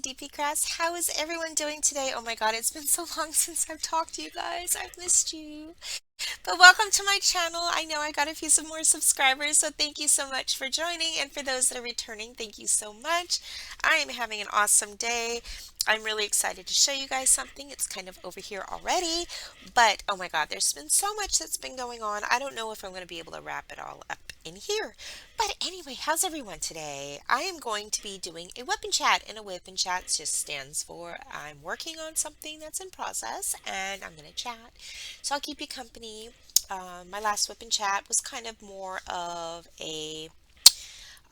to DP Crafts. How is everyone doing today? Oh my god, it's been so long since I've talked to you guys. I've missed you. But welcome to my channel. I know I got a few some more subscribers, so thank you so much for joining. And for those that are returning, thank you so much. I am having an awesome day. I'm really excited to show you guys something. It's kind of over here already, but oh my god, there's been so much that's been going on. I don't know if I'm going to be able to wrap it all up in here. But anyway, how's everyone today? I am going to be doing a weapon chat, and a weapon chat just stands for I'm working on something that's in process and I'm going to chat. So I'll keep you company. My last whip and chat was kind of more of a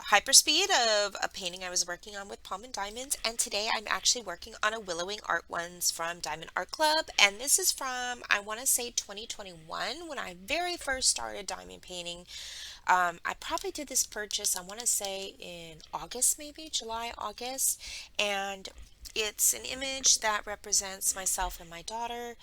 hyperspeed of a painting I was working on with Palm and Diamonds, and today I'm actually working on a Willowing Art ones from Diamond Art Club, and this is from, I want to say 2021, when I very first started diamond painting. I probably did this purchase, I want to say in August, maybe July, August, and it's an image that represents myself and my daughter.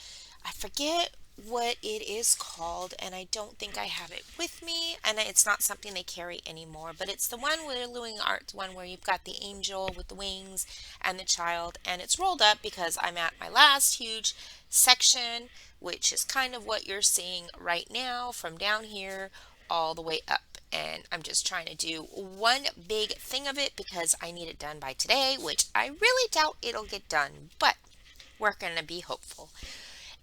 I forget what it is called, and I don't think I have it with me, and it's not something they carry anymore, but it's the one with Illuming Arts one where you've got the angel with the wings and the child, and it's rolled up because I'm at my last huge section, which is kind of what you're seeing right now from down here all the way up. And I'm just trying to do one big thing of it because I need it done by today, which I really doubt it'll get done, but we're going to be hopeful.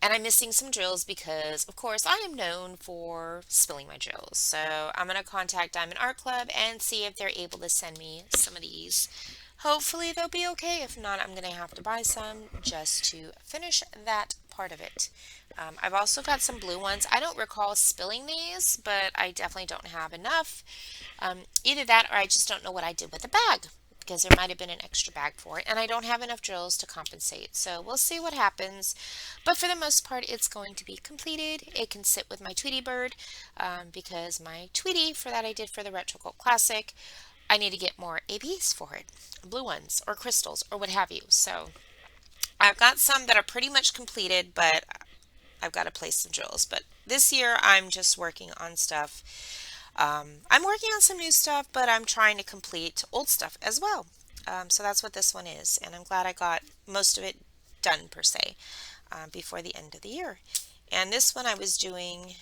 And I'm missing some drills because, of course, I am known for spilling my drills. So I'm going to contact Diamond Art Club and see if they're able to send me some of these. Hopefully they'll be okay. If not, I'm going to have to buy some just to finish that part of it. I've also got some blue ones. I don't recall spilling these, but I definitely don't have enough. Either that or I just don't know what I did with the bag, because there might have been an extra bag for it, and I don't have enough drills to compensate. So we'll see what happens. But for the most part, it's going to be completed. It can sit with my Tweety bird because my Tweety, for that I did for the Retro Gold Classic, I need to get more ABs for it, blue ones or crystals or what have you. So I've got some that are pretty much completed, but I've got to place some drills. But this year I'm just working on stuff. I'm working on some new stuff, but I'm trying to complete old stuff as well. So that's what this one is, and I'm glad I got most of it done per se before the end of the year. And this one I was doing,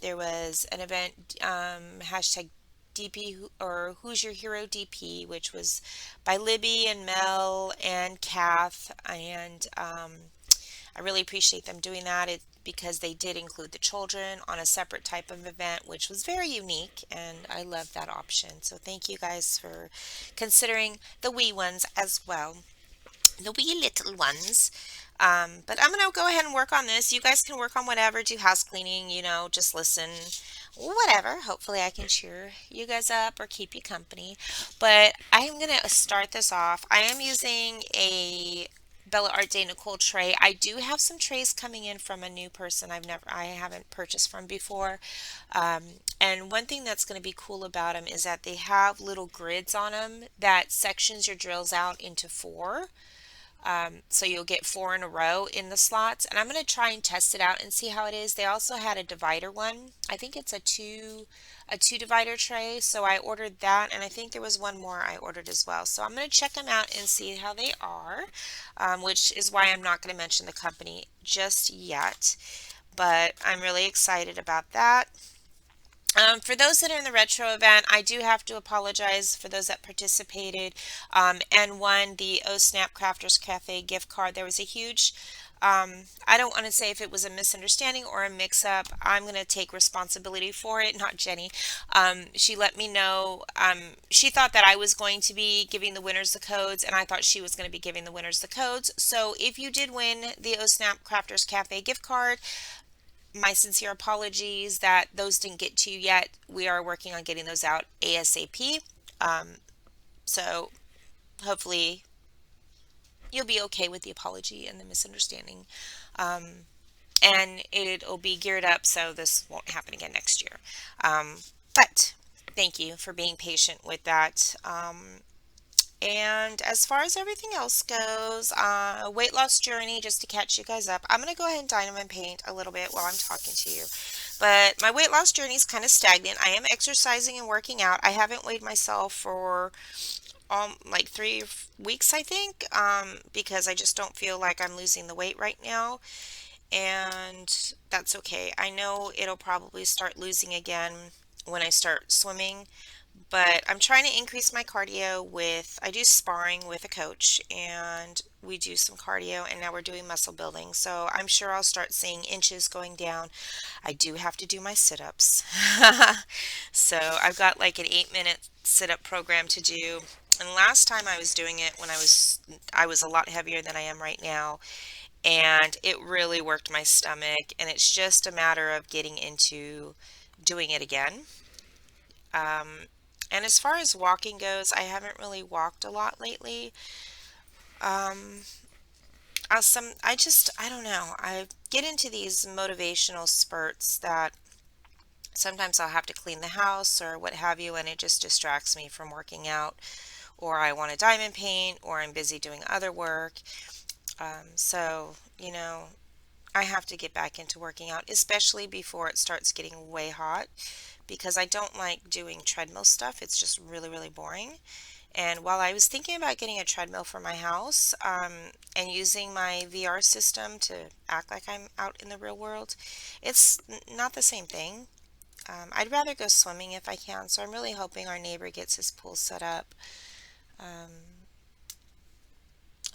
there was an event, hashtag DP or Who's Your Hero DP, which was by Libby and Mel and Kath, and I really appreciate them doing that because they did include the children on a separate type of event, which was very unique, and I love that option. So thank you guys for considering the wee ones as well, the wee little ones. But I'm going to go ahead and work on this. You guys can work on whatever, do house cleaning, just listen, whatever. Hopefully I can cheer you guys up or keep you company. But I am going to start this off. I am using a Bella Art Day Nicole tray. I do have some trays coming in from a new person I haven't purchased from before. And one thing that's going to be cool about them is that they have little grids on them that sections your drills out into four. So you'll get four in a row in the slots, and I'm going to try and test it out and see how it is. They also had a divider one. I think it's a two divider tray, so I ordered that, and I think there was one more I ordered as well. So I'm going to check them out and see how they are, which is why I'm not going to mention the company just yet, but I'm really excited about that. For those that are in the retro event, I do have to apologize for those that participated and won the Oh Snap Crafters Cafe gift card. There was a huge, I don't want to say if it was a misunderstanding or a mix-up. I'm going to take responsibility for it, not Jenny. She let me know. She thought that I was going to be giving the winners the codes, and I thought she was going to be giving the winners the codes. So if you did win the Oh Snap Crafters Cafe gift card, my sincere apologies that those didn't get to you yet. We are working on getting those out ASAP. So hopefully you'll be okay with the apology and the misunderstanding. And it'll be geared up so this won't happen again next year. But thank you for being patient with that. And as far as everything else goes, weight loss journey, just to catch you guys up, I'm going to go ahead and diamond paint a little bit while I'm talking to you. But my weight loss journey is kind of stagnant. I am exercising and working out. I haven't weighed myself for like 3 weeks, I think, because I just don't feel like I'm losing the weight right now, and that's okay. I know it'll probably start losing again when I start swimming, but I'm trying to increase my cardio with, I do sparring with a coach, and we do some cardio, and now we're doing muscle building. So I'm sure I'll start seeing inches going down. I do have to do my sit-ups. So I've got like an 8-minute sit-up program to do. And last time I was doing it when I was a lot heavier than I am right now, and it really worked my stomach, and it's just a matter of getting into doing it again. Um, and as far as walking goes, I haven't really walked a lot lately. Um, I don't know. I get into these motivational spurts that sometimes I'll have to clean the house or what have you, and it just distracts me from working out. Or I want to diamond paint, or I'm busy doing other work. So, I have to get back into working out, especially before it starts getting way hot, because I don't like doing treadmill stuff. It's just really, really boring. And while I was thinking about getting a treadmill for my house, and using my VR system to act like I'm out in the real world, it's not the same thing. I'd rather go swimming if I can, so I'm really hoping our neighbor gets his pool set up,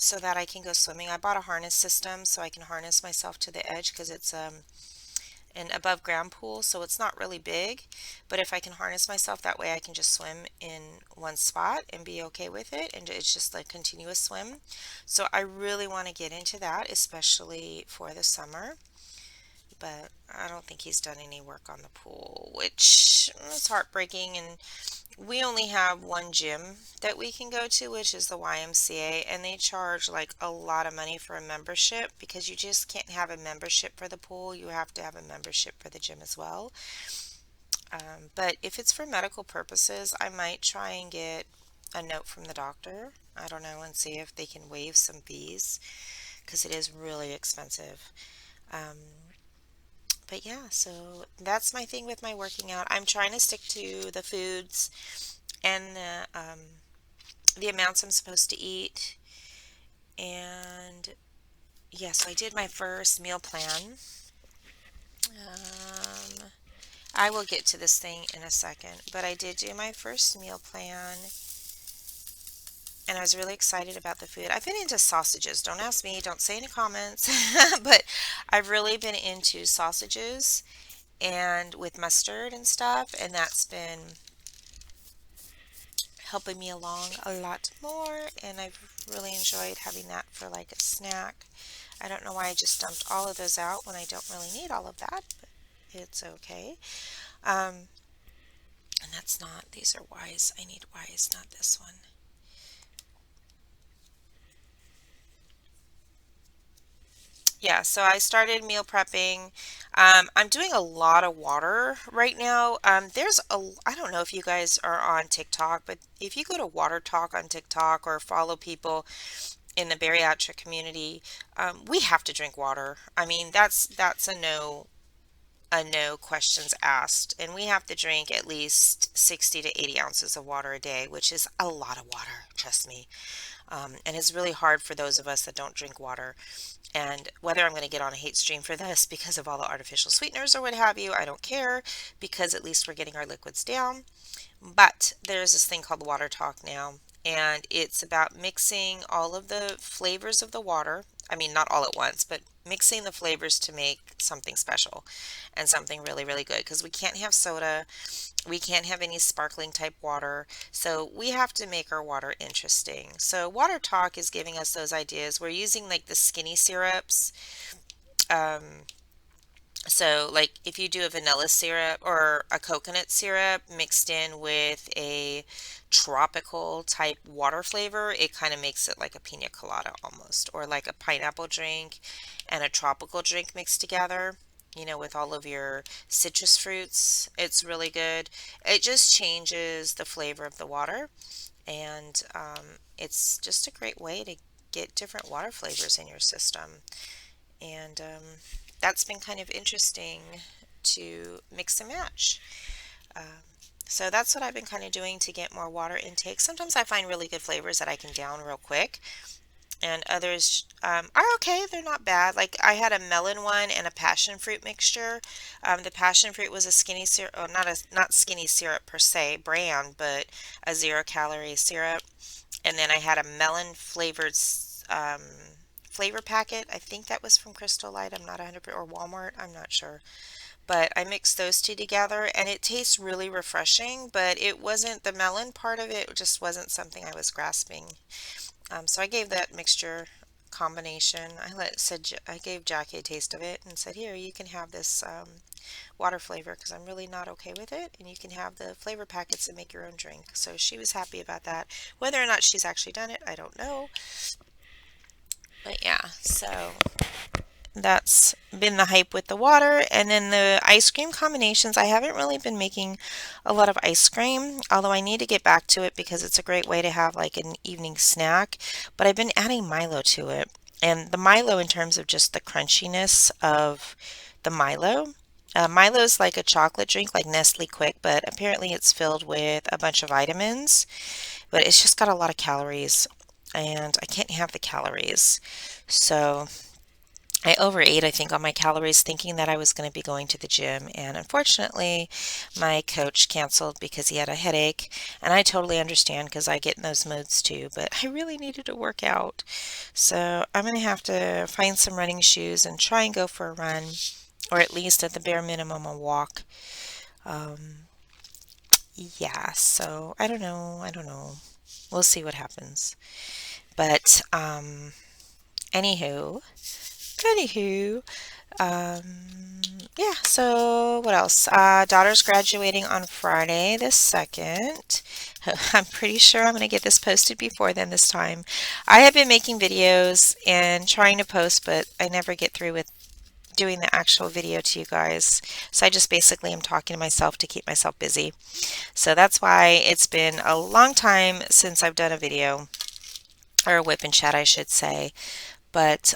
so that I can go swimming. I bought a harness system so I can harness myself to the edge, because it's an above ground pool, so it's not really big. But if I can harness myself that way, I can just swim in one spot and be okay with it, and it's just like continuous swim. So I really want to get into that, especially for the summer. But I don't think he's done any work on the pool, which is heartbreaking. And we only have one gym that we can go to, which is the YMCA, and they charge like a lot of money for a membership, because you just can't have a membership for the pool. You have to have a membership for the gym as well. But if it's for medical purposes, I might try and get a note from the doctor. I don't know, and see if they can waive some fees, because it is really expensive. Um, but yeah, so that's my thing with my working out. I'm trying to stick to the foods and the amounts I'm supposed to eat. And yeah, so I did my first meal plan. Um, I will get to this thing in a second, but I did do my first meal plan, and I was really excited about the food. I've been into sausages. Don't ask me, don't say any comments, but I've really been into sausages and with mustard and stuff, and that's been helping me along a lot more, and I've really enjoyed having that for like a snack. I don't know why I just dumped all of those out when I don't really need all of that, but it's okay. Um, and that's not, these are Y's. I need Y's, not this one. Yeah, so I started meal prepping. I'm doing a lot of water right now. I don't know if you guys are on TikTok, but if you go to Water Talk on TikTok or follow people in the bariatric community, we have to drink water. I mean, that's a no questions asked, and we have to drink at least 60 to 80 ounces of water a day, which is a lot of water, trust me. And it's really hard for those of us that don't drink water. And whether I'm going to get on a hate stream for this because of all the artificial sweeteners or what have you, I don't care, because at least we're getting our liquids down. But there's this thing called Water Talk now, and it's about mixing all of the flavors of the water. I mean, not all at once, but mixing the flavors to make something special and something really, really good. Because we can't have soda, we can't have any sparkling type water, so we have to make our water interesting. So Water Talk is giving us those ideas. We're using like the skinny syrups. Um, so, like, if you do a vanilla syrup or a coconut syrup mixed in with a tropical type water flavor, it kind of makes it like a pina colada almost, or like a pineapple drink and a tropical drink mixed together, with all of your citrus fruits. It's really good. It just changes the flavor of the water, and it's just a great way to get different water flavors in your system. And that's been kind of interesting to mix and match. So that's what I've been kind of doing to get more water intake. Sometimes I find really good flavors that I can down real quick, and others are okay. They're not bad. Like I had a melon one and a passion fruit mixture. The passion fruit was a skinny syrup, oh, not skinny syrup per se brand, but a 0 calorie syrup. And then I had a melon flavored um, flavor packet. I think that was from Crystal Light. I'm not 100% or Walmart. I'm not sure. But I mixed those two together and it tastes really refreshing, but it wasn't the melon part of it, just wasn't something I was grasping. So I gave that mixture combination. I gave Jackie a taste of it and said, "Here, you can have this water flavor because I'm really not okay with it, and you can have the flavor packets and make your own drink." So she was happy about that. Whether or not she's actually done it, I don't know. But yeah, so that's been the hype with the water. And then the ice cream combinations, I haven't really been making a lot of ice cream, although I need to get back to it because it's a great way to have like an evening snack. But I've been adding Milo to it. And the Milo, in terms of just the crunchiness of the Milo, Milo's like a chocolate drink like Nestle Quick, but apparently it's filled with a bunch of vitamins, but it's just got a lot of calories, and I can't have the calories. So I overate, I think, on my calories, thinking that I was going to be going to the gym. And unfortunately, my coach canceled because he had a headache. And I totally understand because I get in those moods too. But I really needed to work out. So I'm going to have to find some running shoes and try and go for a run, or at least at the bare minimum, a walk. Um, yeah, so I don't know. I don't know. We'll see what happens. But, anywho, anywho, Um, yeah, so what else? Daughter's graduating on Friday the 2nd. I'm pretty sure I'm going to get this posted before then this time. I have been making videos and trying to post, but I never get through with doing the actual video to you guys. So I just basically am talking to myself to keep myself busy. So that's why it's been a long time since I've done a video, or a whip and chat, I should say. But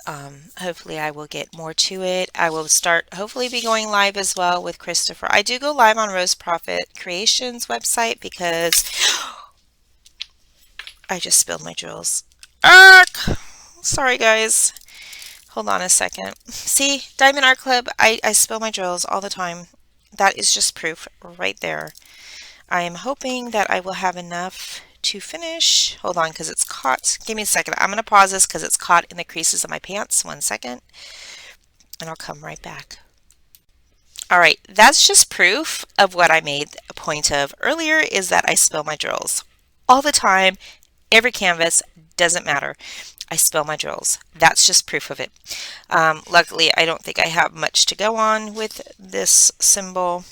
hopefully I will get more to it. I will start hopefully be going live as well with Christopher. I do go live on Rose Profit Creations website because I just spilled my jewels. Ark! Sorry guys. Hold on a second. See, Diamond Art Club, I spill my drills all the time. That is just proof right there. I am hoping that I will have enough to finish. Hold on, because it's caught. Give me a second. I'm going to pause this because it's caught in the creases of my pants. 1 second, and I'll come right back. All right, that's just proof of what I made a point of earlier, is that I spill my drills all the time. Every canvas, doesn't matter. I spill my drills. That's just proof of it. Luckily, I don't think I have much to go on with this symbol,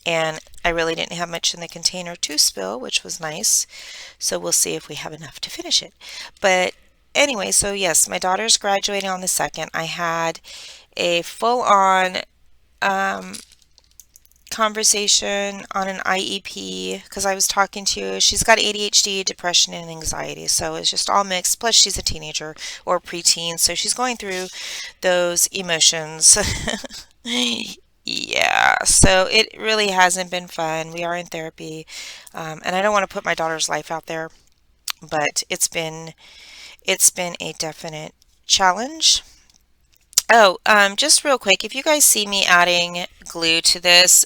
and I really didn't have much in the container to spill, which was nice. So we'll see if we have enough to finish it. But anyway, so yes, my daughter's graduating on the 2nd. I had a full-on conversation on an IEP because I was talking to, she's got ADHD, depression, and anxiety. So it's just all mixed. Plus she's a teenager or preteen, so she's going through those emotions. Yeah, so it really hasn't been fun. We are in therapy, and I don't want to put my daughter's life out there, but it's been a definite challenge. Oh, just real quick, if you guys see me adding glue to this,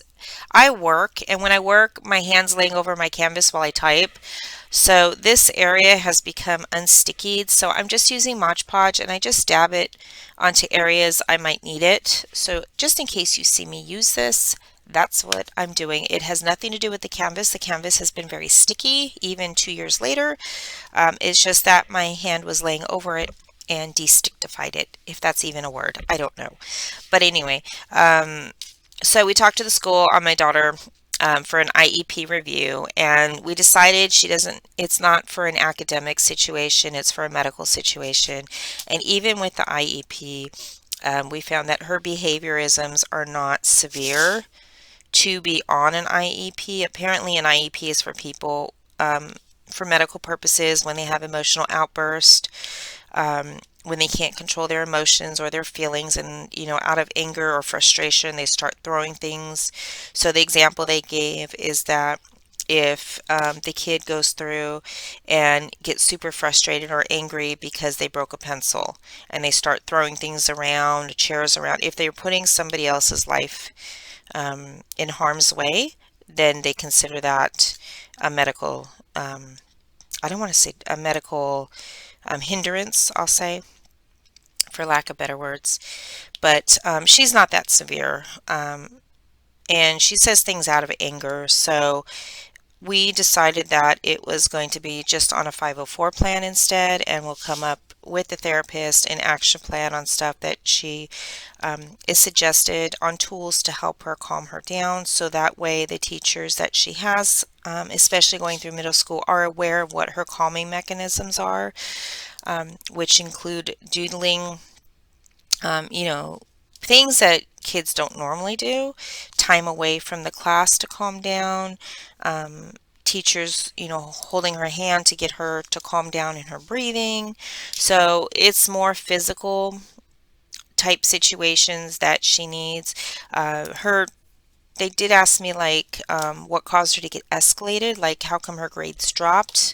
I work, and when I work, my hand's laying over my canvas while I type. So this area has become unsticky, so I'm just using Mod Podge and I just dab it onto areas I might need it. So just in case you see me use this, that's what I'm doing. It has nothing to do with the canvas. The canvas has been very sticky even 2 years later. It's just that my hand was laying over it and destictified it, if that's even a word. I don't know. But anyway, so we talked to the school on my daughter for an IEP review, and we decided it's not for an academic situation, it's for a medical situation. And even with the IEP, we found that her behaviorisms are not severe to be on an IEP. Apparently an IEP is for people, for medical purposes, when they have emotional outbursts, when they can't control their emotions or their feelings, and out of anger or frustration they start throwing things. So the example they gave is that if the kid goes through and gets super frustrated or angry because they broke a pencil and they start throwing things around, chairs around. If they're putting somebody else's life in harm's way, then they consider that a medical, I don't want to say a medical hindrance, I'll say, for lack of better words. But she's not that severe. And she says things out of anger. So we decided that it was going to be just on a 504 plan instead, and we'll come up with the therapist an action plan on stuff that she is suggested on tools to help her calm her down, so that way the teachers that she has, especially going through middle school, are aware of what her calming mechanisms are, which include doodling, you know, things that kids don't normally do, time away from the class to calm down, teachers, holding her hand to get her to calm down in her breathing. So it's more physical type situations that she needs. They did ask me, like, what caused her to get escalated, like how come her grades dropped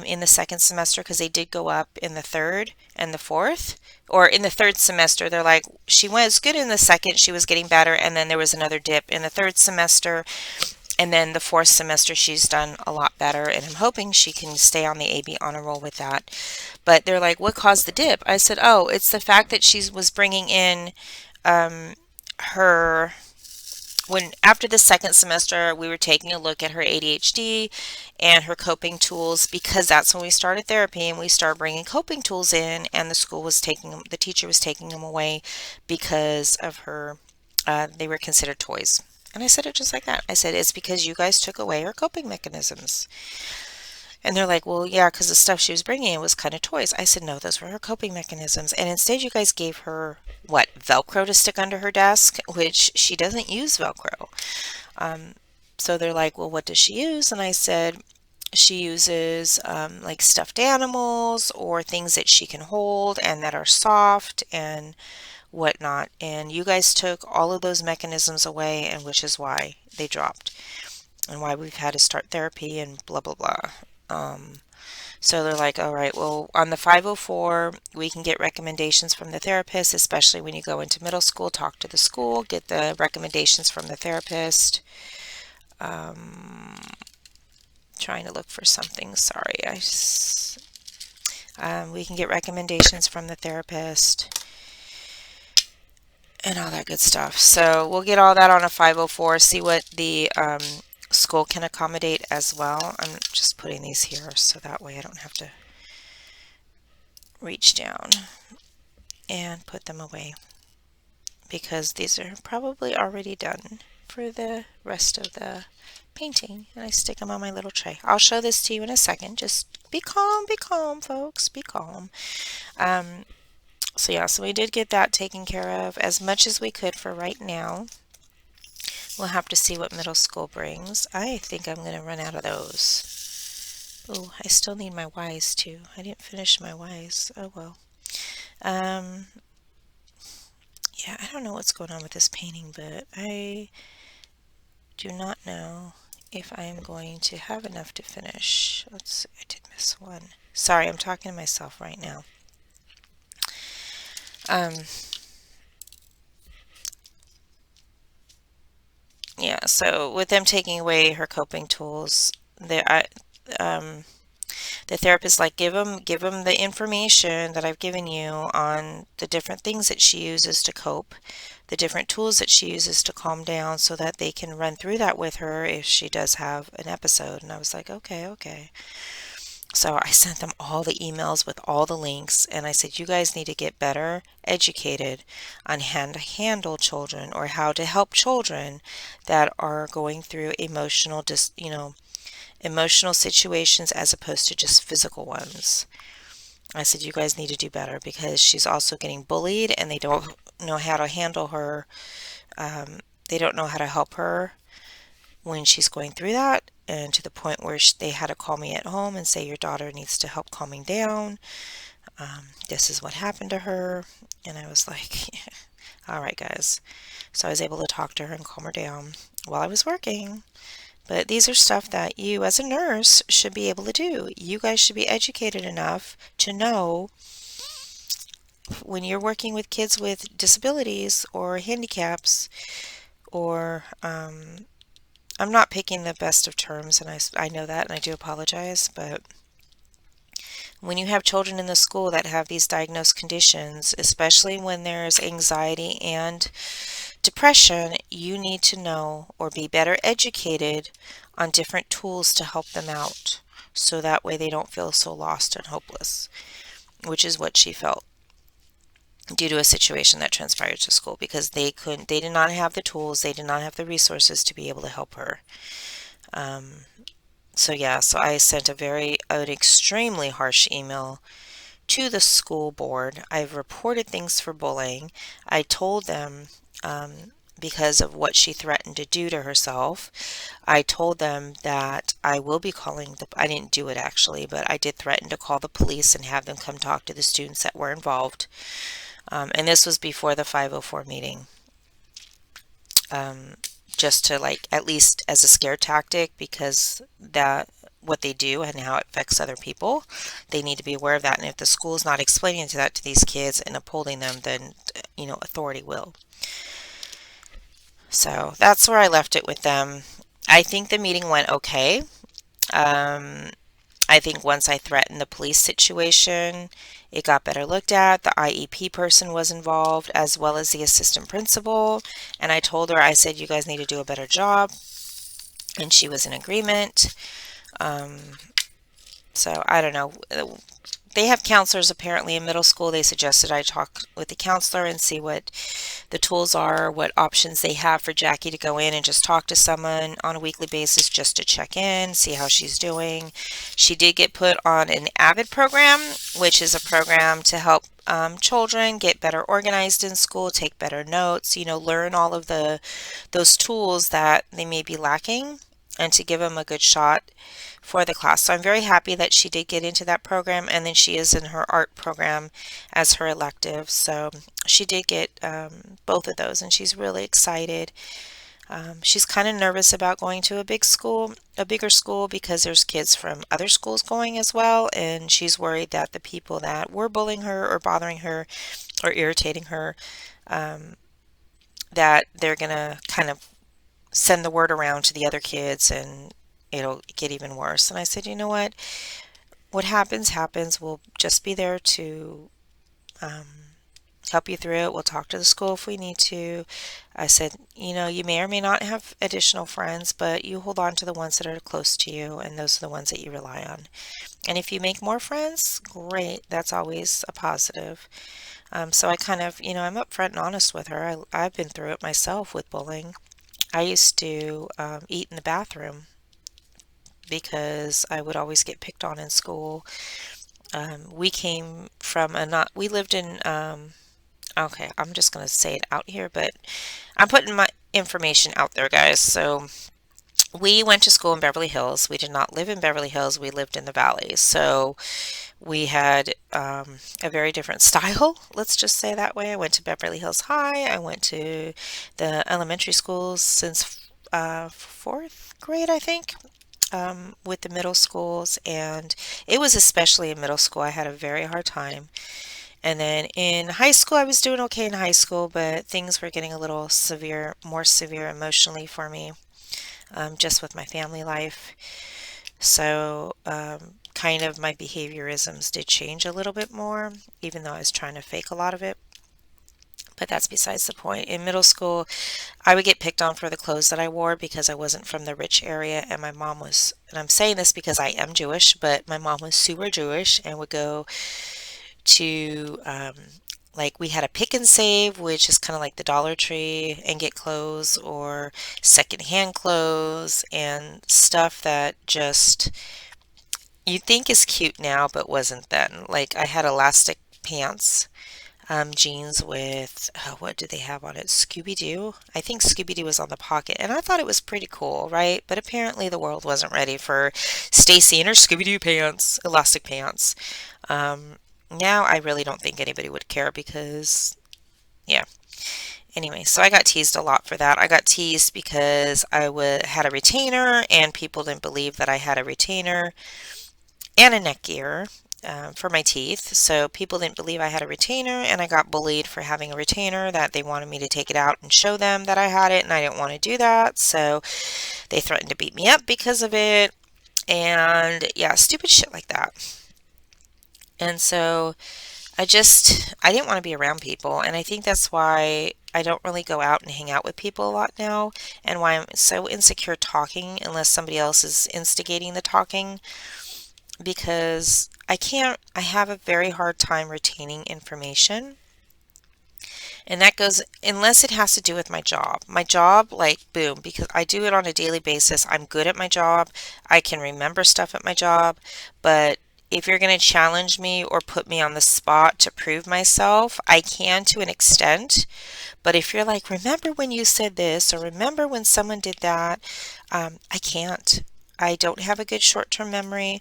in the second semester, because they did go up in the third and the fourth. Or in the third semester, they're like, she was good in the second, she was getting better, and then there was another dip in the third semester, and then the fourth semester she's done a lot better, and I'm hoping she can stay on the AB honor roll with that. But they're like, what caused the dip? I said, oh, it's the fact that she was bringing in her when after the second semester we were taking a look at her ADHD and her coping tools, because that's when we started therapy and we started bringing coping tools in, and the teacher was taking them away because of her, they were considered toys. And I said it just like that. I said, it's because you guys took away her coping mechanisms. And they're like, well, yeah, because the stuff she was bringing in was kind of toys. I said, no, those were her coping mechanisms. And instead, you guys gave her, what, Velcro to stick under her desk, which she doesn't use Velcro. So they're like, well, what does she use? And I said, she uses like stuffed animals or things that she can hold and that are soft and whatnot. And you guys took all of those mechanisms away, and which is why they dropped and why we've had to start therapy and blah, blah, blah. So they're like, all right, well, on the 504, we can get recommendations from the therapist, especially when you go into middle school, talk to the school, get the recommendations from the therapist. Trying to look for something, sorry. We can get recommendations from the therapist and all that good stuff. So we'll get all that on a 504, see what the school can accommodate as well. I'm just putting these here so that way I don't have to reach down and put them away, because these are probably already done for the rest of the painting, and I stick them on my little tray. I'll show this to you in a second. Just be calm, folks, be calm. So yeah, so we did get that taken care of as much as we could for right now. We'll have to see what middle school brings. I think I'm going to run out of those. Oh, I still need my Y's too. I didn't finish my Y's. Oh well. Yeah, I don't know what's going on with this painting, but I do not know if I am going to have enough to finish. Let's see, I did miss one. Sorry, I'm talking to myself right now. Yeah, so with them taking away her coping tools, the therapist like, give them the information that I've given you on the different things that she uses to cope, the different tools that she uses to calm down, so that they can run through that with her if she does have an episode. And I was like, okay. So I sent them all the emails with all the links, and I said, you guys need to get better educated on how to handle children, or how to help children that are going through emotional situations as opposed to just physical ones. I said, you guys need to do better, because she's also getting bullied and they don't know how to handle her. They don't know how to help her when she's going through that, and to the point where they had to call me at home and say, your daughter needs to help calming down. This is what happened to her. And I was like, all right, guys. So I was able to talk to her and calm her down while I was working. But these are stuff that you, as a nurse, should be able to do. You guys should be educated enough to know when you're working with kids with disabilities or handicaps, or I'm not picking the best of terms, and I know that, and I do apologize, but when you have children in the school that have these diagnosed conditions, especially when there's anxiety and depression, you need to know or be better educated on different tools to help them out. So that way they don't feel so lost and hopeless, which is what she felt due to a situation that transpired to school, because they did not have the tools, they did not have the resources to be able to help her. Um, so yeah, so I sent an extremely harsh email to the school board. I've reported things for bullying. I told them, because of what she threatened to do to herself, I told them that I will be calling I didn't do it actually, but I did threaten to call the police and have them come talk to the students that were involved. And this was before the 504 meeting. Um, just to, like, at least as a scare tactic, because that what they do and how it affects other people, they need to be aware of that. And if the school's not explaining that to these kids and upholding them, then authority will. So that's where I left it with them. I think the meeting went okay. Um, I think once I threatened the police situation, it got better looked at. The IEP person was involved, as well as the assistant principal. And I told her, I said, you guys need to do a better job. And she was in agreement. Um, so I don't know. They have counselors apparently in middle school. They suggested I talk with the counselor and see what the tools are, what options they have for Jackie to go in and just talk to someone on a weekly basis just to check in, see how she's doing. She did get put on an AVID program, which is a program to help children get better organized in school, take better notes, learn all of those tools that they may be lacking, and to give them a good shot for the class. So I'm very happy that she did get into that program, and then she is in her art program as her elective. So she did get both of those, and she's really excited. She's kind of nervous about going to a bigger school, because there's kids from other schools going as well, and she's worried that the people that were bullying her or bothering her or irritating her, um, that they're gonna kind of send the word around to the other kids and it'll get even worse. And I said, you know what happens happens. We'll just be there to um, help you through it. We'll talk to the school if we need to. I said, you may or may not have additional friends, but you hold on to the ones that are close to you, and those are the ones that you rely on. And if you make more friends, great. That's always a positive. So I kind of, I'm upfront and honest with her. I've been through it myself with bullying. I used to eat in the bathroom because I would always get picked on in school. We came from we lived in, okay, I'm just going to say it out here, but I'm putting my information out there, guys. So we went to school in Beverly Hills. We did not live in Beverly Hills. We lived in the valley. So we had a very different style, let's just say that way. I went to Beverly Hills High. I went to the elementary schools since fourth grade, I think, with the middle schools. And it was especially in middle school, I had a very hard time. And then in high school, I was doing okay in high school, but things were getting a little more severe emotionally for me, just with my family life. So, kind of my behaviorisms did change a little bit more, even though I was trying to fake a lot of it. But that's besides the point. In middle school, I would get picked on for the clothes that I wore because I wasn't from the rich area, and my mom was, and I'm saying this because I am Jewish, but my mom was super Jewish and would go to, like, we had a pick and save, which is kind of like the Dollar Tree, and get clothes or secondhand clothes and stuff that just you think is cute now, but wasn't then. Like, I had elastic pants, jeans with, what did they have on it? Scooby-Doo? I think Scooby-Doo was on the pocket, and I thought it was pretty cool, right? But apparently the world wasn't ready for Stacy and her Scooby-Doo pants, elastic pants. Now I really don't think anybody would care because, yeah. Anyway, so I got teased a lot for that. I got teased because had a retainer and people didn't believe that I had a retainer and a neck gear for my teeth. So people didn't believe I had a retainer, and I got bullied for having a retainer, that they wanted me to take it out and show them that I had it, and I didn't want to do that. So they threatened to beat me up because of it. And yeah, stupid shit like that. And so I didn't want to be around people. And I think that's why I don't really go out and hang out with people a lot now, and why I'm so insecure talking unless somebody else is instigating the talking, because I have a very hard time retaining information. And that goes, unless it has to do with my job. My job, like, boom, because I do it on a daily basis. I'm good at my job. I can remember stuff at my job. But if you're going to challenge me or put me on the spot to prove myself, I can to an extent. But if you're like, remember when you said this, or remember when someone did that, I can't. I don't have a good short-term memory.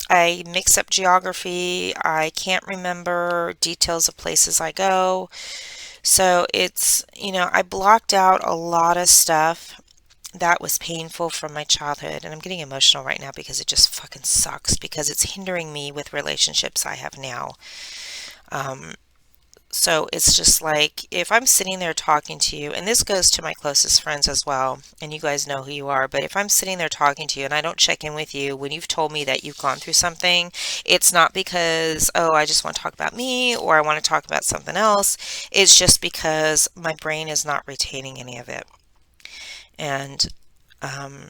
I mix up geography. I can't remember details of places I go. So I blocked out a lot of stuff that was painful from my childhood. And I'm getting emotional right now because it just fucking sucks, because it's hindering me with relationships I have now. Um, so it's just like, if I'm sitting there talking to you, and this goes to my closest friends as well, and you guys know who you are, but if I'm sitting there talking to you and I don't check in with you when you've told me that you've gone through something, it's not because, oh, I just want to talk about me or I want to talk about something else. It's just because my brain is not retaining any of it. And um,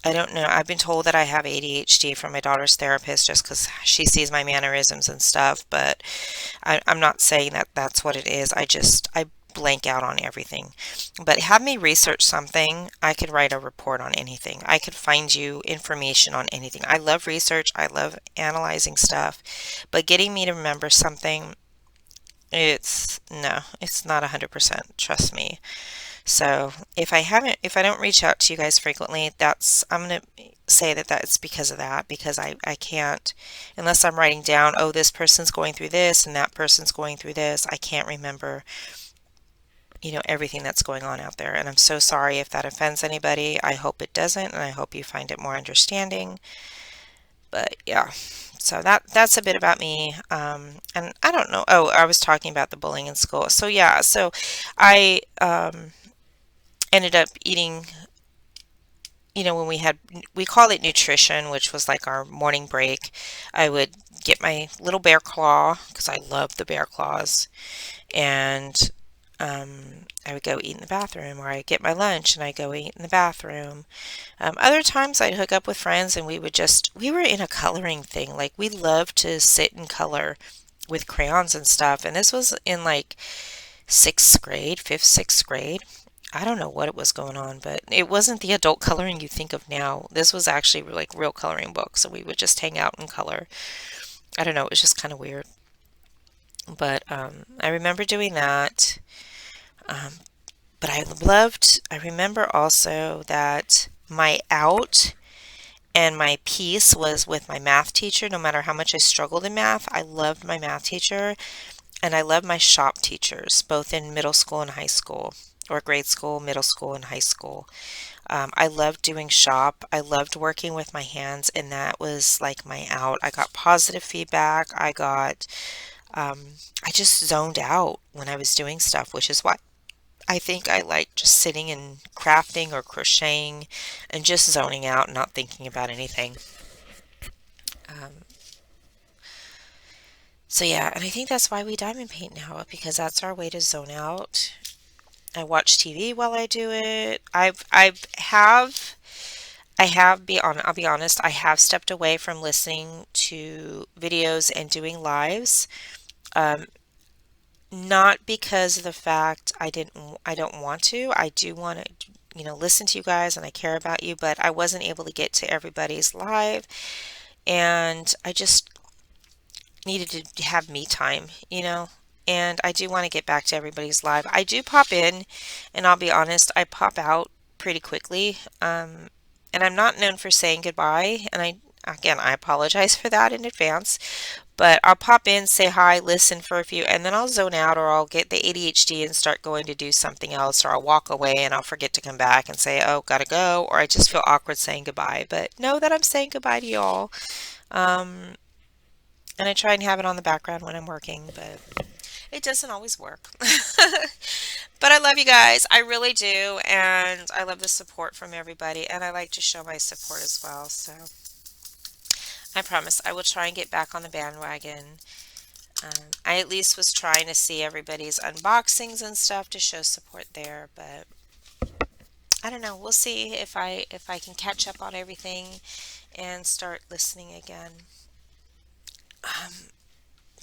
I don't know. I've been told that I have ADHD from my daughter's therapist just because she sees my mannerisms and stuff, but I'm not saying that that's what it is. I blank out on everything. But have me research something, I could write a report on anything. I could find you information on anything. I love research. I love analyzing stuff. But getting me to remember something, no, it's not 100%. Trust me. So if I don't reach out to you guys frequently, I'm going to say that that's because of that, because I can't, unless I'm writing down, oh, this person's going through this and that person's going through this, I can't remember, everything that's going on out there. And I'm so sorry if that offends anybody. I hope it doesn't, and I hope you find it more understanding. But yeah, so that's a bit about me. And I don't know. Oh, I was talking about the bullying in school. So yeah, so I ended up eating, when we call it nutrition, which was like our morning break. I would get my little bear claw, because I love the bear claws, and I would go eat in the bathroom, or I'd get my lunch and I'd go eat in the bathroom. Other times I'd hook up with friends and we were in a coloring thing. Like, we loved to sit and color with crayons and stuff. And this was in like sixth grade, fifth, sixth grade. I don't know what it was going on, but it wasn't the adult coloring you think of now. This was actually like real coloring books. So we would just hang out and color. I don't know, it was just kind of weird. But I remember doing that. Um, but I remember also that my out and my peace was with my math teacher. No matter how much I struggled in math, I loved my math teacher, and I loved my shop teachers, both in middle school and high school, or grade school, middle school, and high school. I loved doing shop. I loved working with my hands, and that was like my out. I got positive feedback. Um, I just zoned out when I was doing stuff, which is why I think I like just sitting and crafting or crocheting and just zoning out, not thinking about anything. Um, so yeah, and I think that's why we diamond paint now, because that's our way to zone out. I watch TV while I do it. I'll be honest, I have stepped away from listening to videos and doing lives. Um, Not because of the fact I don't want to. I do want to, listen to you guys, and I care about you, but I wasn't able to get to everybody's live, and I just needed to have me time. And I do want to get back to everybody's live. I do pop in, and I'll be honest, I pop out pretty quickly. And I'm not known for saying goodbye, and I apologize for that in advance. But I'll pop in, say hi, listen for a few, and then I'll zone out or I'll get the ADHD and start going to do something else, or I'll walk away and I'll forget to come back and say, oh, gotta go, or I just feel awkward saying goodbye. But know that I'm saying goodbye to y'all. Um, and I try and have it on the background when I'm working, but it doesn't always work. But I love you guys. I really do. And I love the support from everybody. And I like to show my support as well. So I promise I will try and get back on the bandwagon. I at least was trying to see everybody's unboxings and stuff to show support there, but I don't know. We'll see if I can catch up on everything and start listening again.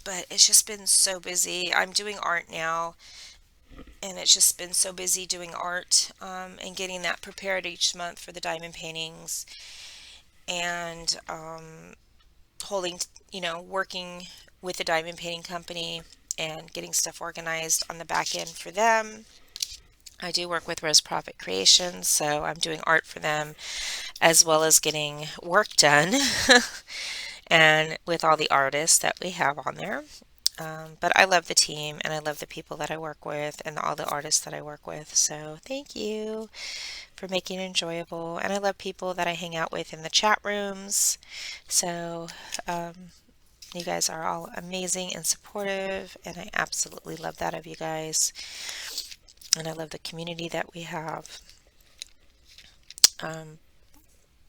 But it's just been so busy. I'm doing art now, and it's just been so busy doing art and getting that prepared each month for the diamond paintings and holding, working with the diamond painting company and getting stuff organized on the back end for them. I do work with Rose Profit Creations, so I'm doing art for them as well as getting work done and with all the artists that we have on there. But I love the team and I love the people that I work with and all the artists that I work with. So thank you for making it enjoyable. And I love people that I hang out with in the chat rooms. So you guys are all amazing and supportive, and I absolutely love that of you guys. And I love the community that we have. Um,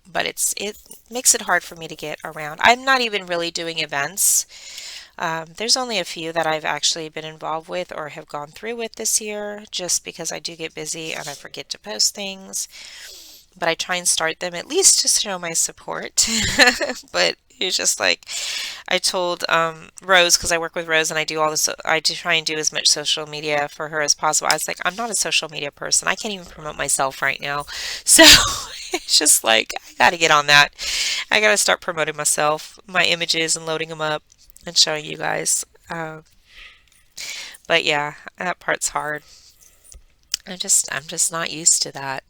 but it makes it hard for me to get around. I'm not even really doing events. There's only a few that I've actually been involved with or have gone through with this year, just because I do get busy and I forget to post things. But I try and start them at least to show my support. But it's just like I told Rose, because I work with Rose and I do all this, I do try and do as much social media for her as possible. I was like, I'm not a social media person. I can't even promote myself right now. So it's just like, I got to get on that. I got to start promoting myself, my images, and loading them up and showing you guys. But yeah, that part's hard. I'm just not used to that.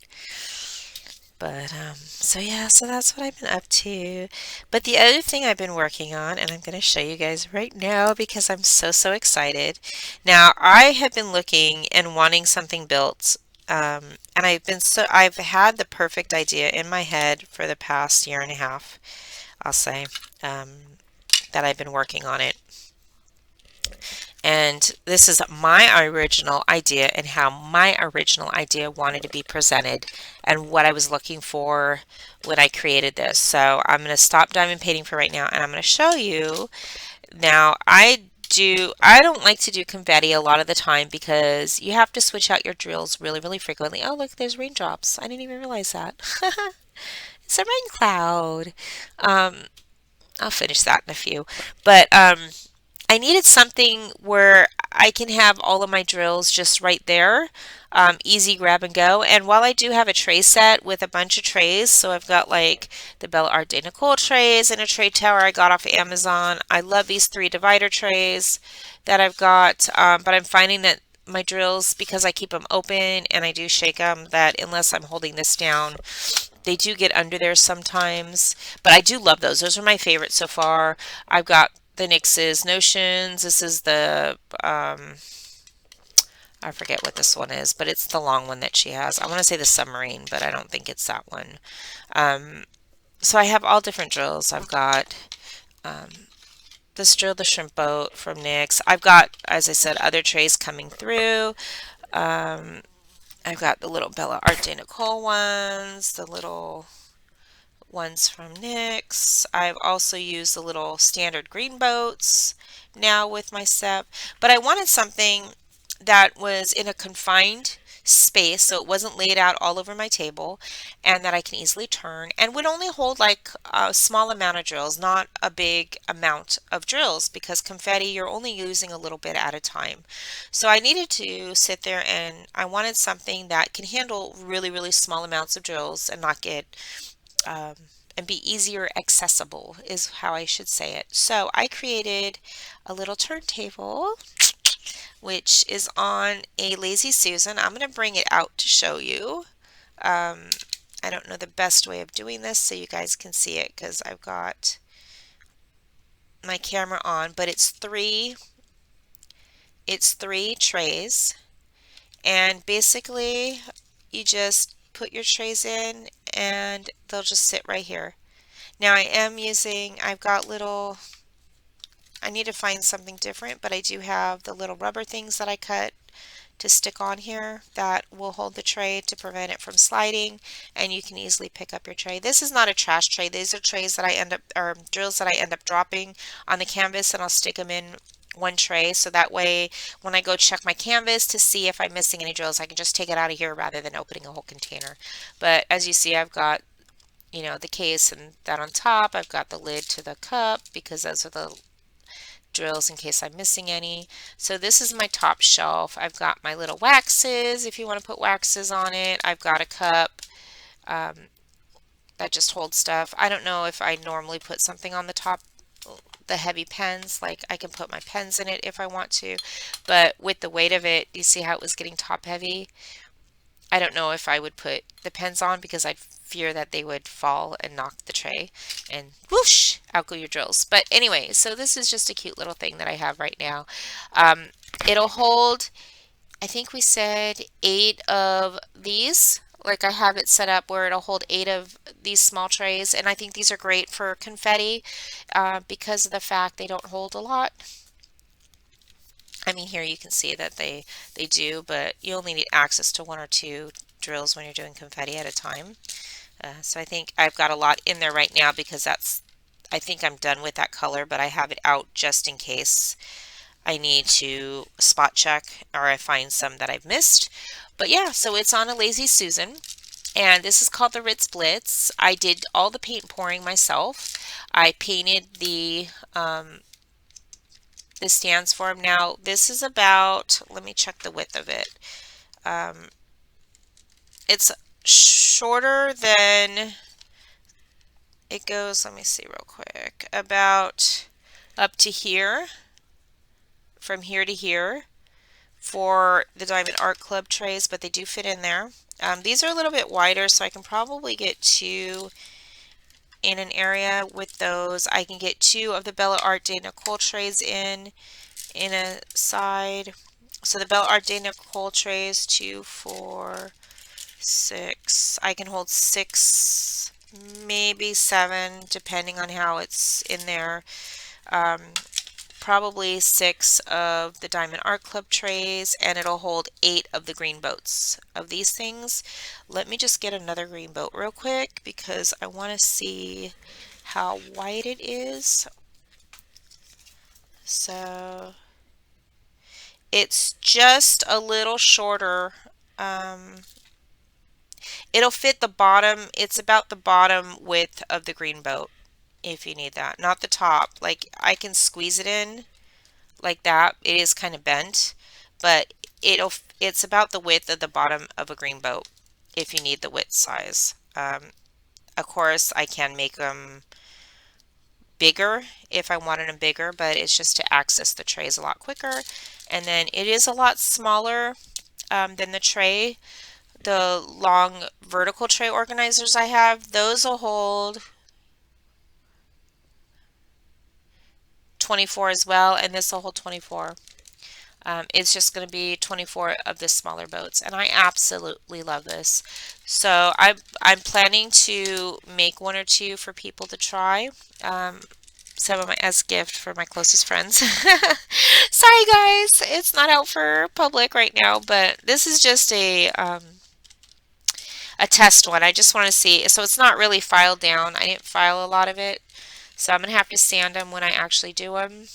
But so yeah, so that's what I've been up to. But the other thing I've been working on, and I'm going to show you guys right now because I'm so excited. Now, I have been looking and wanting something built, and I've had the perfect idea in my head for the past year and a half, I'll say, um, that I've been working on it. And this is my original idea and how my original idea wanted to be presented and what I was looking for when I created this. So I'm going to stop diamond painting for right now and I'm going to show you. Now I don't like to do confetti a lot of the time because you have to switch out your drills really frequently. Oh, look, there's raindrops. I didn't even realize that. It's a rain cloud. Um, I'll finish that in a few. But I needed something where I can have all of my drills just right there, easy grab and go. And while I do have a tray set with a bunch of trays, so I've got like the Bella Art de Nicole trays and a tray tower I got off of Amazon. I love these 3 divider trays that I've got, but I'm finding that my drills, because I keep them open and I do shake them, that unless I'm holding this down, they do get under there sometimes, but I do love those. Those are my favorites so far. I've got the NYX's Notions. This is the, I forget what this one is, but it's the long one that she has. I want to say the Submarine, but I don't think it's that one. Um, so I have all different drills. I've got this drill, the Shrimp Boat from NYX. I've got, as I said, other trays coming through. Um, I've got the little Bella Art de Nicole ones, the little ones from NYX. I've also used the little standard green boats now with my set, but I wanted something that was in a confined space so it wasn't laid out all over my table and that I can easily turn and would only hold like a small amount of drills, not a big amount of drills, because confetti you're only using a little bit at a time. So I needed to sit there and I wanted something that can handle really small amounts of drills and not get um, and be easier accessible is how I should say it. So I created a little turntable which is on a Lazy Susan. I'm going to bring it out to show you. Um, I don't know the best way of doing this so you guys can see it because I've got my camera on, but it's three trays, and basically you just put your trays in and they'll just sit right here. Now I've got little, I need to find something different, but I do have the little rubber things that I cut to stick on here that will hold the tray to prevent it from sliding, and you can easily pick up your tray. This is not a trash tray. These are trays that I end up, or drills that I end up dropping on the canvas, and I'll stick them in one tray, so that way when I go check my canvas to see if I'm missing any drills, I can just take it out of here rather than opening a whole container. But as you see, I've got, the case and that on top. I've got the lid to the cup because those are the drills in case I'm missing any. So this is my top shelf. I've got my little waxes if you want to put waxes on it. I've got a cup um, that just holds stuff. I don't know if I normally put something on the top, the heavy pens, like I can put my pens in it if I want to, but with the weight of it, you see how it was getting top heavy? I don't know if I would put the pens on because I'd fear that they would fall and knock the tray and whoosh, out go your drills. But anyway, so this is just a cute little thing that I have right now. Um, it'll hold, I think we said 8 of these. Like I have it set up where it'll hold 8 of these small trays, and I think these are great for confetti because of the fact they don't hold a lot. I mean, here you can see that they do, but you only need access to 1 or 2 drills when you're doing confetti at a time. So I think I've got a lot in there right now because I think I'm done with that color, but I have it out just in case I need to spot check or I find some that I've missed. But yeah, so it's on a Lazy Susan, and this is called the Ritz Blitz. I did all the paint pouring myself. I painted the stands for them. Now, this is about, let me check the width of it. It's shorter than, it goes, let me see real quick, about up to here, from here to here for the Diamond Art Club trays, but they do fit in there. These are a little bit wider, so I can probably get 2 in an area with those. I can get 2 of the Bella Art de Nicole trays in a side. So the Bella Art de Nicole trays, 2, 4, 6. I can hold 6, maybe 7, depending on how it's in there. Probably 6 of the Diamond Art Club trays, and it'll hold 8 of the green boats of these things. Let me just get another green boat real quick because I want to see how wide it is. So it's just a little shorter. It'll fit the bottom. It's about the bottom width of the green boat if you need that. Not the top. Like I can squeeze it in like that. It is kind of bent, but it's about the width of the bottom of a green boat if you need the width size. Of course, I can make them bigger if I wanted them bigger, but it's just to access the trays a lot quicker. And then it is a lot smaller than the tray. The long vertical tray organizers I have, those will hold 24 as well, and this will hold 24. It's just going to be 24 of the smaller boats, and I absolutely love this. So I'm planning to make 1 or 2 for people to try. Some of my as gift for my closest friends. Sorry guys, it's not out for public right now, but this is just a test one. I just want to see. So it's not really filed down. I didn't file a lot of it. So I'm going to have to sand them when I actually do them.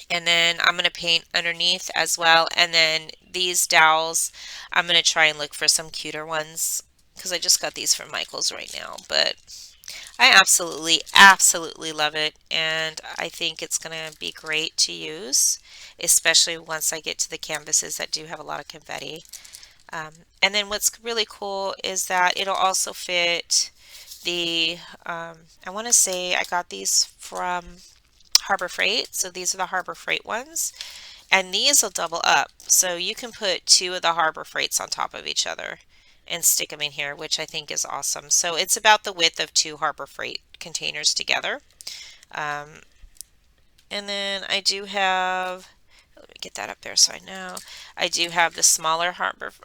And then I'm going to paint underneath as well. And then these dowels, I'm going to try and look for some cuter ones because I just got these from Michael's right now. But I absolutely, absolutely love it. And I think it's going to be great to use, especially once I get to the canvases that do have a lot of confetti. And then what's really cool is that it'll also fit the, I want to say I got these from Harbor Freight. So these are the Harbor Freight ones. And these will double up. So you can put 2 of the Harbor Freights on top of each other and stick them in here, which I think is awesome. So it's about the width of 2 Harbor Freight containers together. And then I do have, let me get that up there so I know. I do have the smaller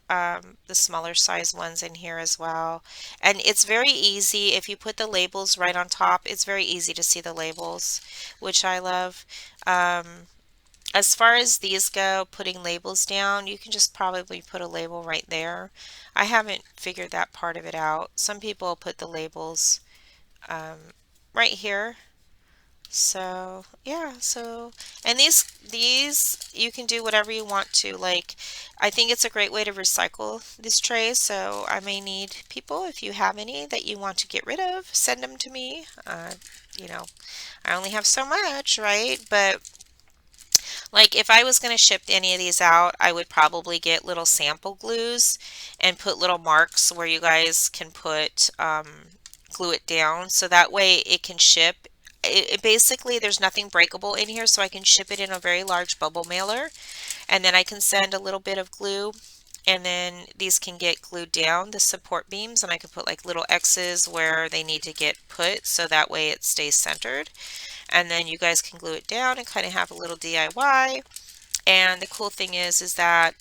the smaller size ones in here as well. And it's very easy if you put the labels right on top. It's very easy to see the labels, which I love. Um, as far as these go, putting labels down, you can just probably put a label right there. I haven't figured that part of it out. Some people put the labels um, right here. So yeah, and these you can do whatever you want to. Like, I think it's a great way to recycle these trays. So I may need people, if you have any that you want to get rid of, send them to me. You know, I only have so much, right? But like if I was going to ship any of these out, I would probably get little sample glues and put little marks where you guys can put glue it down so that way it can ship. It basically, there's nothing breakable in here, so I can ship it in a very large bubble mailer, and then I can send a little bit of glue, and then these can get glued down, the support beams, and I can put like little X's where they need to get put so that way it stays centered. And then you guys can glue it down and kind of have a little DIY. And the cool thing is that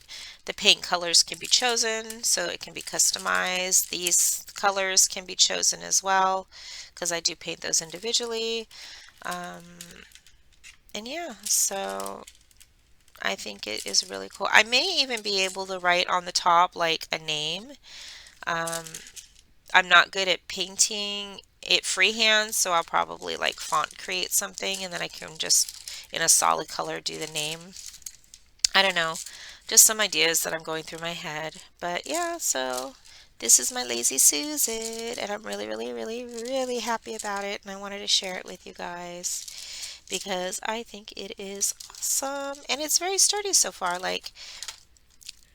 the paint colors can be chosen, so it can be customized. These colors can be chosen as well, because I do paint those individually. Um, and yeah, so I think it is really cool. I may even be able to write on the top like a name. Um, I'm not good at painting it freehand, so I'll probably like font create something and then I can just in a solid color do the name. I don't know, just some ideas that I'm going through my head. But yeah, so this is my Lazy Susan, and I'm really, really, really, really happy about it. And I wanted to share it with you guys because I think it is awesome. And it's very sturdy so far. Like,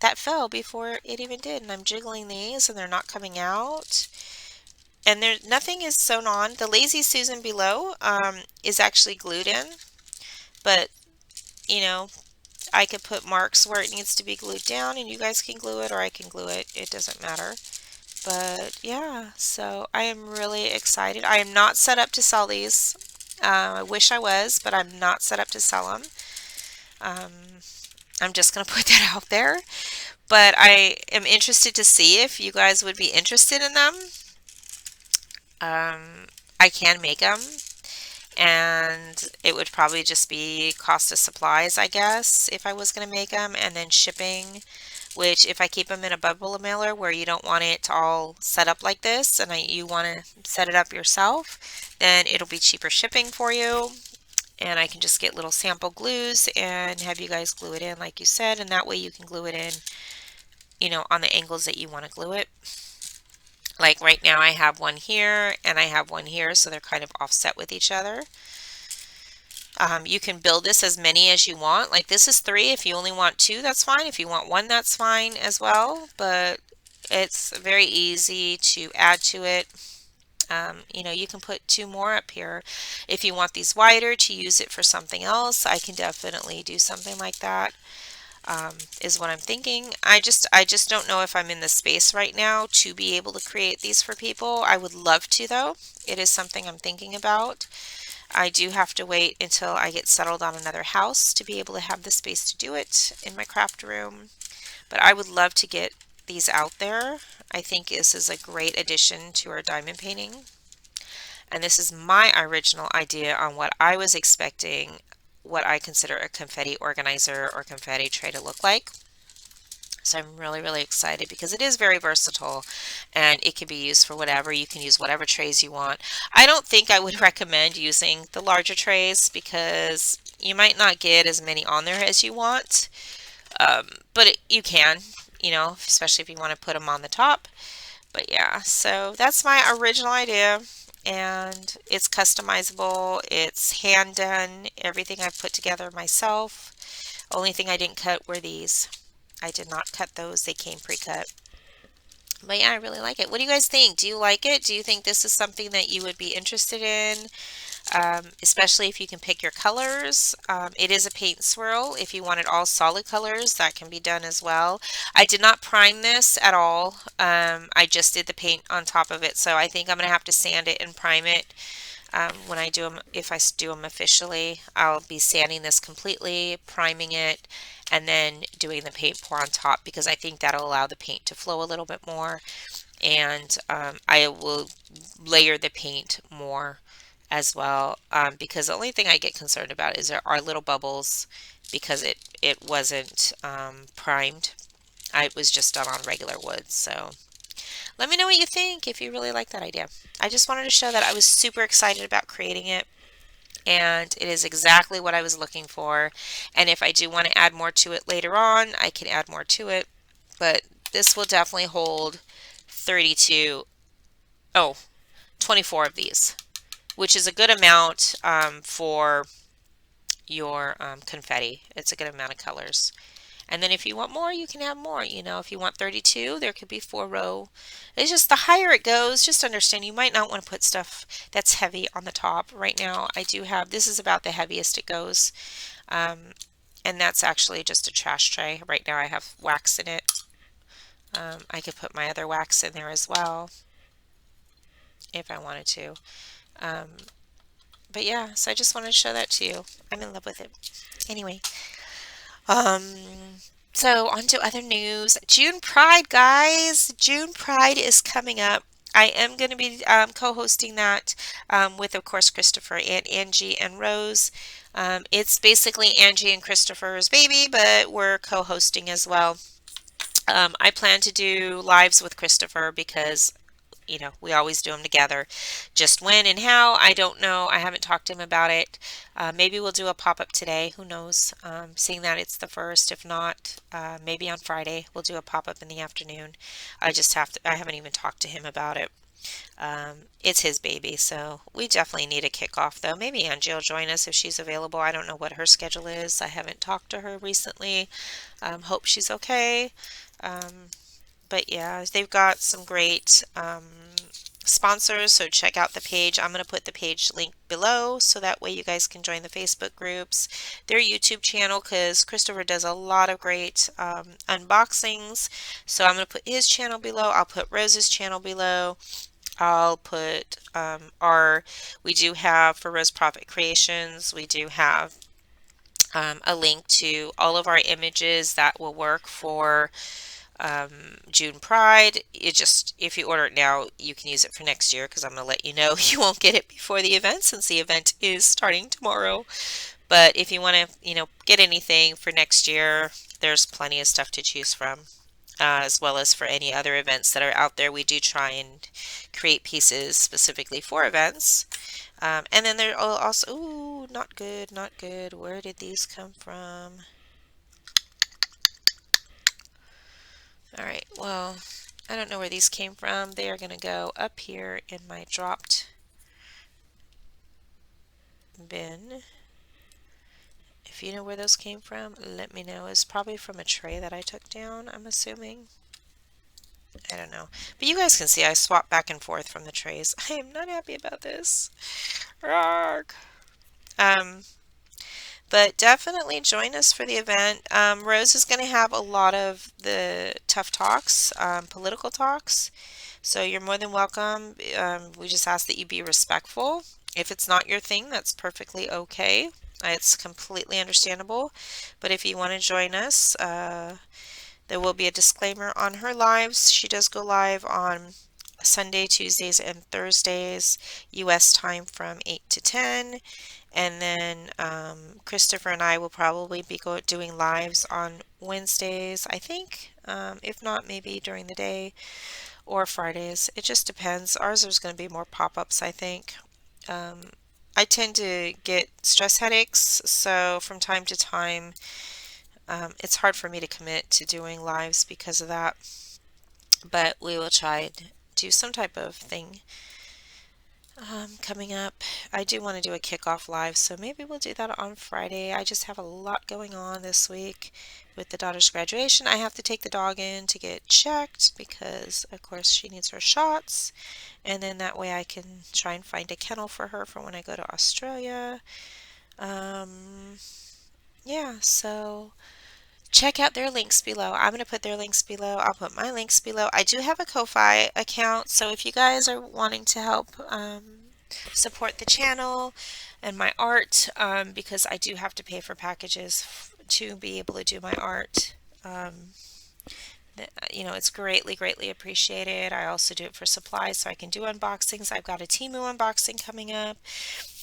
that fell before it even did. And I'm jiggling these and they're not coming out. And there's nothing is sewn on. The Lazy Susan below is actually glued in. But, you know, I could put marks where it needs to be glued down and you guys can glue it or I can glue it. It doesn't matter. But yeah, so I am really excited. I am not set up to sell these. I wish I was, but I'm not set up to sell them. Um, I'm just going to put that out there. But I am interested to see if you guys would be interested in them. I can make them, and it would probably just be cost of supplies, I guess, if I was going to make them, and then shipping, which if I keep them in a bubble mailer where you don't want it all set up like this and you want to set it up yourself, then it'll be cheaper shipping for you. And I can just get little sample glues and have you guys glue it in like you said, and that way you can glue it in, you know, on the angles that you want to glue it. Like right now I have one here and I have one here, so they're kind of offset with each other. You can build this as many as you want. Like this is 3. If you only want 2, that's fine. If you want 1, that's fine as well. But it's very easy to add to it. You know, you can put 2 more up here. If you want these wider to use it for something else, I can definitely do something like that. Is what I'm thinking. I just don't know if I'm in the space right now to be able to create these for people. I would love to though. It is something I'm thinking about. I do have to wait until I get settled on another house to be able to have the space to do it in my craft room. But I would love to get these out there. I think this is a great addition to our diamond painting. And this is my original idea on what I was expecting what I consider a confetti organizer or confetti tray to look like. So I'm really, really excited because it is very versatile and it can be used for whatever. You can use whatever trays you want. I don't think I would recommend using the larger trays because you might not get as many on there as you want. But you can, you know, especially if you want to put them on the top. But yeah, so that's my original idea. And it's customizable, it's hand done, everything I've put together myself. Only thing I didn't cut were these. I did not cut those, they came pre-cut. But yeah, I really like it. What do you guys think? Do you like it? Do you think this is something that you would be interested in? Especially if you can pick your colors. It is a paint swirl. If you wanted all solid colors, that can be done as well. I did not prime this at all. I just did the paint on top of it, so I think I'm going to have to sand it and prime it when I do them, if I do them officially, I'll be sanding this completely, priming it, and then doing the paint pour on top because I think that'll allow the paint to flow a little bit more. And I will layer the paint more as well, because the only thing I get concerned about is there are little bubbles because it wasn't primed. I was just done on regular wood. So let me know what you think if you really like that idea. I just wanted to show that I was super excited about creating it, and it is exactly what I was looking for. And if I do want to add more to it later on, I can add more to it. But this will definitely hold 32, oh, 24 of these, which is a good amount for your confetti. It's a good amount of colors. And then if you want more, you can have more. You know, if you want 32, there could be 4 row. It's just the higher it goes, just understand you might not want to put stuff that's heavy on the top. Right now, I do have, this is about the heaviest it goes. Um, and that's actually just a trash tray. Right now I have wax in it. I could put my other wax in there as well if I wanted to. Um, but yeah, so I just wanted to show that to you. I'm in love with it. Anyway, um, so on to other news. June Pride, guys. June Pride is coming up. I am going to be co-hosting that with, of course, Christopher and Angie and Rose. It's basically Angie and Christopher's baby, but we're co-hosting as well. I plan to do lives with Christopher because we always do them together. Just when and how, I don't know. I haven't talked to him about it. Maybe we'll do a pop-up today. Who knows? Seeing that it's the first, if not, maybe on Friday we'll do a pop-up in the afternoon. I just have to, I haven't even talked to him about it. It's his baby, so we definitely need a kickoff though. Maybe Angie will join us if she's available. I don't know what her schedule is. I haven't talked to her recently. Hope she's okay. Um, but yeah, they've got some great sponsors, so check out the page. I'm going to put the page link below so that way you guys can join the Facebook groups, their YouTube channel, because Christopher does a lot of great unboxings. So I'm going to put his channel below. I'll put Rose's channel below. I'll put we do have for Rose Profit Creations, we do have a link to all of our images that will work for June Pride. It just, if you order it now, you can use it for next year because I'm going to let you know you won't get it before the event since the event is starting tomorrow. But if you want to, get anything for next year, there's plenty of stuff to choose from. As well as for any other events that are out there. We do try and create pieces specifically for events. And then there are also, ooh, not good, not good. Where did these come from? All right, well, I don't know where these came from. They are going to go up here in my dropped bin. If you know where those came from, let me know. It's probably from a tray that I took down, I'm assuming. I don't know. But you guys can see I swap back and forth from the trays. I am not happy about this. Arrgh. Um, but definitely join us for the event. Rose is going to have a lot of the tough talks, political talks. So you're more than welcome. We just ask that you be respectful. If it's not your thing, that's perfectly okay. It's completely understandable. But if you want to join us, there will be a disclaimer on her lives. She does go live on Sunday, Tuesdays, and Thursdays, U.S. time from 8 to 10. And then Christopher and I will probably be doing lives on Wednesdays, I think. If not, maybe during the day or Fridays. It just depends. Ours is going to be more pop-ups, I think. I tend to get stress headaches, so from time to time, it's hard for me to commit to doing lives because of that. But we will try to do some type of thing coming up. I do want to do a kickoff live, so maybe we'll do that on Friday. I just have a lot going on this week with the daughter's graduation. I have to take the dog in to get checked because, of course, she needs her shots. And then that way I can try and find a kennel for her for when I go to Australia. Yeah, so check out their links below. I'm going to put their links below. I'll put my links below. I do have a Ko-Fi account, so if you guys are wanting to help support the channel and my art, because I do have to pay for packages to be able to do my art. Um, you know, it's greatly appreciated. I also do it for supplies so I can do unboxings. I've got a Temu unboxing coming up.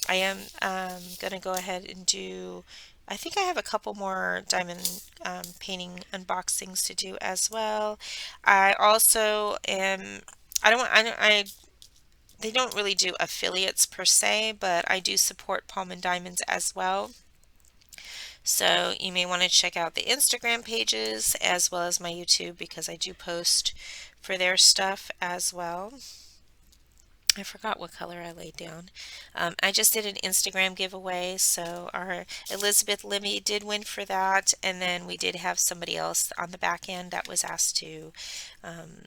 I am going to go ahead and do, I think I have a couple more diamond painting unboxings to do as well. I also am, they don't really do affiliates per se, but I do support Palm and Diamonds as well. So you may want to check out the Instagram pages as well as my YouTube because I do post for their stuff as well. I forgot what color I laid down. I just did an Instagram giveaway, so our Elizabeth Limmy did win for that, and then we did have somebody else on the back end that was asked to um,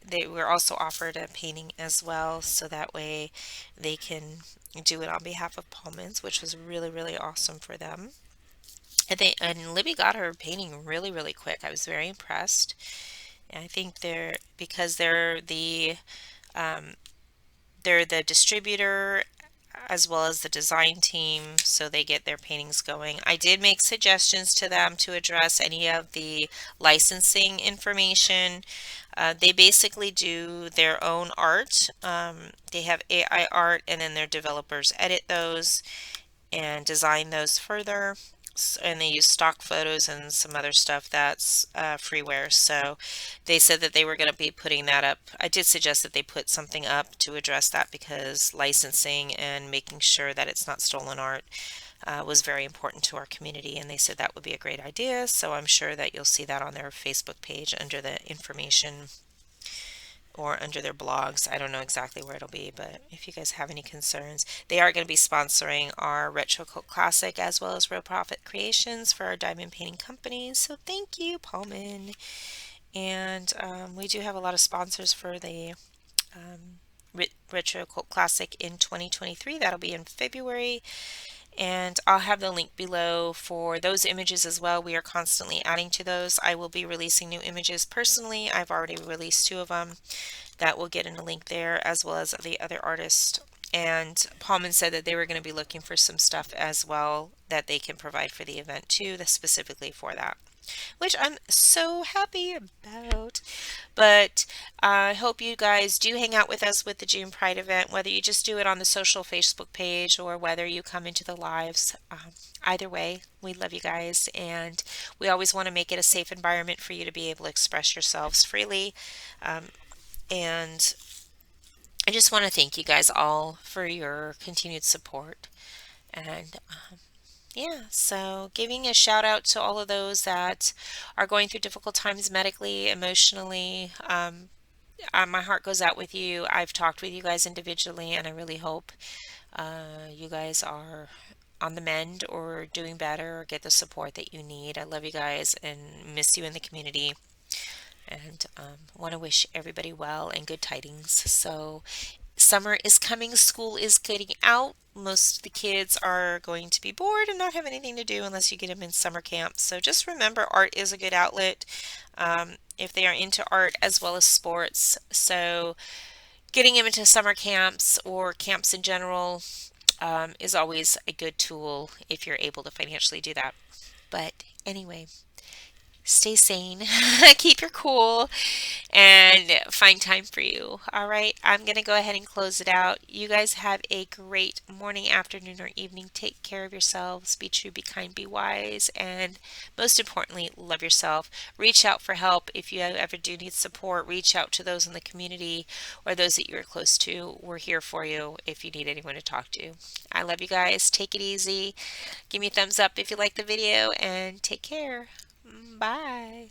they were also offered a painting as well, so that way they can do it on behalf of Pullman's, which was really awesome for them. And Libby got her painting really quick. I was very impressed. And I think um, they're the distributor as well as the design team, so they get their paintings going. I did make suggestions to them to address any of the licensing information. They basically do their own art. They have AI art, and then their developers edit those and design those further. And they use stock photos and some other stuff that's freeware. So they said that they were going to be putting that up. I did suggest that they put something up to address that because licensing and making sure that it's not stolen art was very important to our community. And they said that would be a great idea. So I'm sure that you'll see that on their Facebook page under the information or under their blogs. I don't know exactly where it'll be, but if you guys have any concerns, they are going to be sponsoring our Retro Cult Classic as well as Real Profit Creations for our diamond painting companies. So thank you, Pullman. And we do have a lot of sponsors for the Retro Cult Classic in 2023. That'll be in February. And I'll have the link below for those images as well. We are constantly adding to those. I will be releasing new images personally. I've already released 2 of them. That will get in a link there as well as the other artists. And Paulman said that they were going to be looking for some stuff as well that they can provide for the event too, that's specifically for that, which I'm so happy about. But I hope you guys do hang out with us with the June Pride event, whether you just do it on the social Facebook page or whether you come into the lives. Either way, we love you guys, and we always want to make it a safe environment for you to be able to express yourselves freely. And I just want to thank you guys all for your continued support. And yeah, so giving a shout out to all of those that are going through difficult times medically, emotionally. My heart goes out with you. I've talked with you guys individually, and I really hope you guys are on the mend or doing better or get the support that you need. I love you guys and miss you in the community. And want to wish everybody well and good tidings. So summer is coming, school is getting out. Most of the kids are going to be bored and not have anything to do unless you get them in summer camp. So just remember, art is a good outlet if they are into art as well as sports. So getting them into summer camps or camps in general is always a good tool if you're able to financially do that. But anyway, stay sane, keep your cool, and find time for you. All right, I'm going to go ahead and close it out. You guys have a great morning, afternoon, or evening. Take care of yourselves. Be true, be kind, be wise, and most importantly, love yourself. Reach out for help if you ever do need support. Reach out to those in the community or those that you're close to. We're here for you if you need anyone to talk to. I love you guys. Take it easy. Give me a thumbs up if you like the video, and take care. Bye.